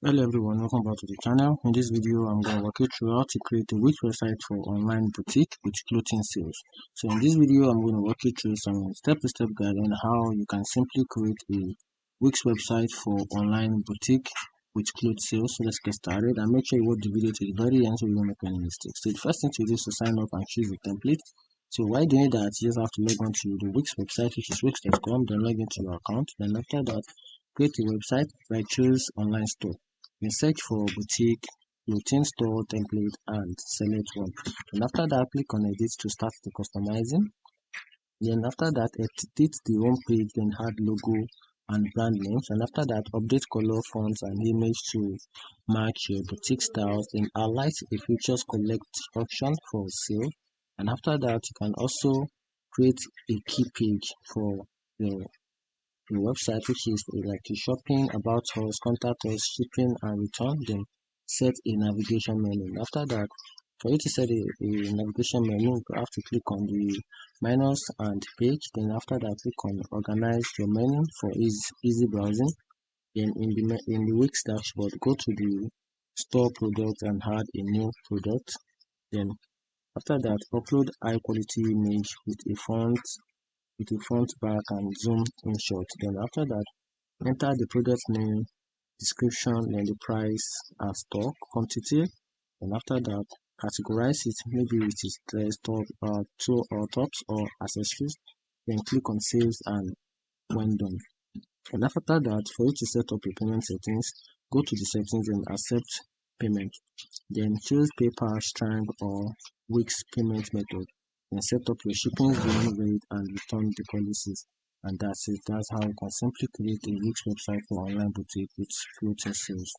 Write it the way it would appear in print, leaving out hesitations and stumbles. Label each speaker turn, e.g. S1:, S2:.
S1: Hello everyone, welcome back to the channel. In this video, I'm going to walk you through how to create a Wix website for online boutique with clothing sales. So in this video, I'm going to walk you through some step-by-step guide on how you can simply create a Wix website for online boutique with clothes sales. So let's get started and make sure you watch the video to the very end so you don't make any mistakes. So the first thing to do is to sign up and choose a template. So while doing that, you just have to log on to the Wix website, which is wix.com, then log into your account. Then after that, create a website by choose online store. You search for boutique, clothing store template and select one. And after that, click on edit to start the customizing. Then after that, edit the home page, then add logo and brand names. And after that, update color, fonts and image to match your boutique styles. Then highlight a features collect option for sale. And after that, you can also create a key page for your website, which is like a shopping, about us, contact us, shipping and return. Then set a navigation menu. After that, for you to set a navigation menu, you have to click on the minus and page. Then after that, click on organize your menu for easy browsing. Then in the Wix dashboard, go to the store product and add a new product. Then after that, upload high quality image with a front, back and zoom in shot. Then after that, enter the product name, description, then the price and stock quantity. Then after that, categorize it. Maybe it is dress, top, two or tops or accessories. Then click on sales and when done. And after that, for you to set up your payment settings, go to the settings and accept payment. Then choose PayPal, Stripe or Wix payment method. Then set up your shipping zone rate and return the policies. And that's it. That's how you can simply create a Wix website for online boutique with clothing sales.